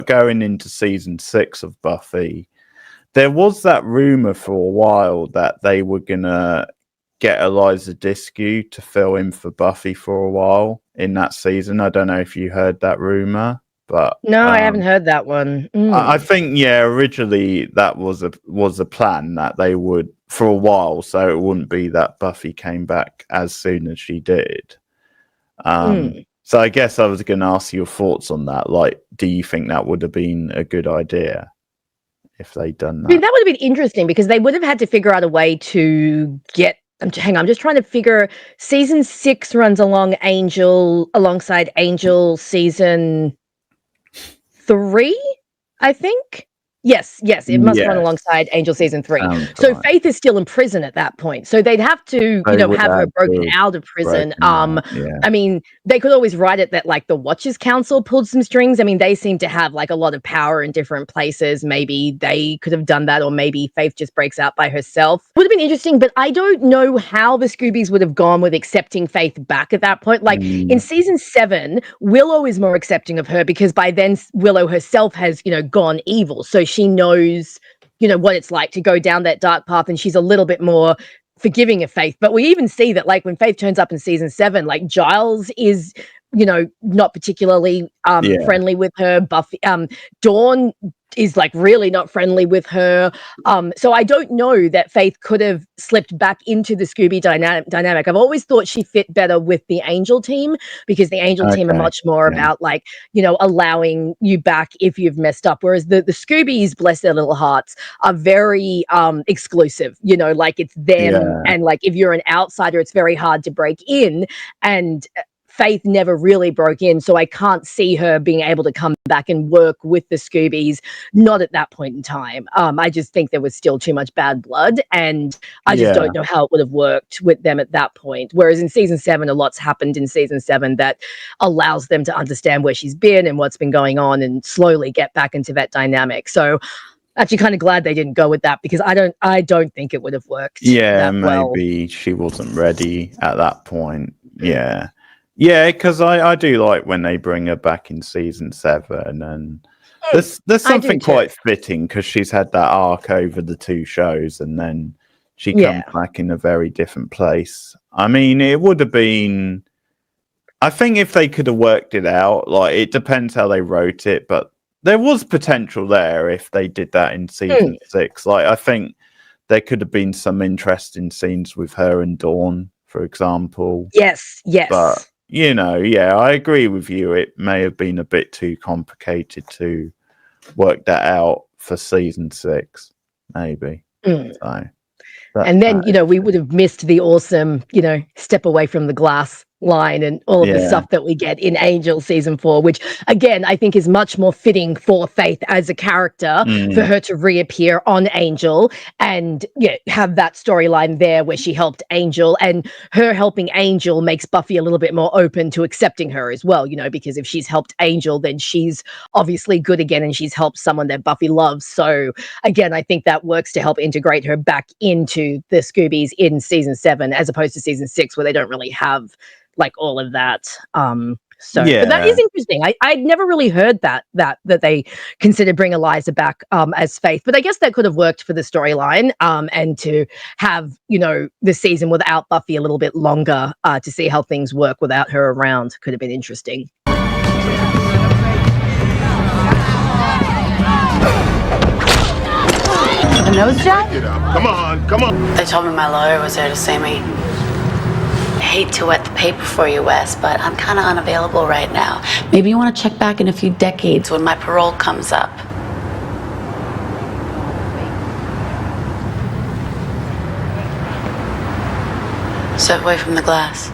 going into season 6 of Buffy, there was that rumor for a while that they were gonna get Eliza Dusku to fill in for Buffy for a while in that season. I don't know if you heard that rumor, but no, I haven't heard that one. I think originally that was a plan that they would for a while, so it wouldn't be that Buffy came back as soon as she did. So I guess I was going to ask your thoughts on that. Like, do you think that would have been a good idea if they'd done that? I mean, that would have been interesting because they would have had to figure out a way to get. Hang on, I'm just trying to figure. Season 6 runs alongside Angel season 3, I think. Yes, it must run alongside Angel season 3. So right. Faith is still in prison at that point. So they'd have to, have her broken out of prison. I mean, they could always write it that like the Watchers Council pulled some strings. I mean, they seem to have like a lot of power in different places. Maybe they could have done that, or maybe Faith just breaks out by herself. Would have been interesting, but I don't know how the Scoobies would have gone with accepting Faith back at that point. Like in season 7, Willow is more accepting of her because by then Willow herself has, gone evil. So she knows, what it's like to go down that dark path, and she's a little bit more forgiving of Faith. But we even see that, like, when Faith turns up in season 7, like, Giles is, not particularly friendly with her. Buffy, Dawn is like really not friendly with her. So I don't know that Faith could have slipped back into the Scooby dynamic. I've always thought she fit better with the Angel team because the Angel team are much more about like, allowing you back if you've messed up. Whereas the Scoobies, bless their little hearts, are very exclusive, like it's them. And like, if you're an outsider, it's very hard to break in. And Faith never really broke in, so I can't see her being able to come back and work with the Scoobies, not at that point in time. I just think there was still too much bad blood, and I just don't know how it would have worked with them at that point. Whereas in season 7, a lot's happened in season 7 that allows them to understand where she's been and what's been going on and slowly get back into that dynamic. So actually kind of glad they didn't go with that because I don't think it would have worked. Yeah, maybe she wasn't ready at that point. Yeah, because I do like when they bring her back in season 7, and there's something quite fitting because she's had that arc over the 2 shows, and then she comes back in a very different place. I mean, it would have been. I think if they could have worked it out, like it depends how they wrote it, but there was potential there if they did that in season 6. Like I think there could have been some interesting scenes with her and Dawn, for example. Yes. But I agree with you. It may have been a bit too complicated to work that out for season 6, maybe. So, and then, we would have missed the awesome, step away from the glass line and all of the stuff that we get in Angel season 4, which again I think is much more fitting for Faith as a character for her to reappear on Angel and have that storyline there where she helped Angel, and her helping Angel makes Buffy a little bit more open to accepting her as well, because if she's helped Angel then she's obviously good again and she's helped someone that Buffy loves. So again, I think that works to help integrate her back into the Scoobies in season 7 as opposed to season 6 where they don't really have like all of that. But that is interesting. I'd never really heard that they considered bring Eliza back as Faith, but I guess that could have worked for the storyline and to have the season without Buffy a little bit longer to see how things work without her around could have been interesting. A nose job? Come on. They told me my lawyer was there to see me. I hate to wet the paper for you, Wes, but I'm kind of unavailable right now. Maybe you want to check back in a few decades when my parole comes up. Step away from the glass.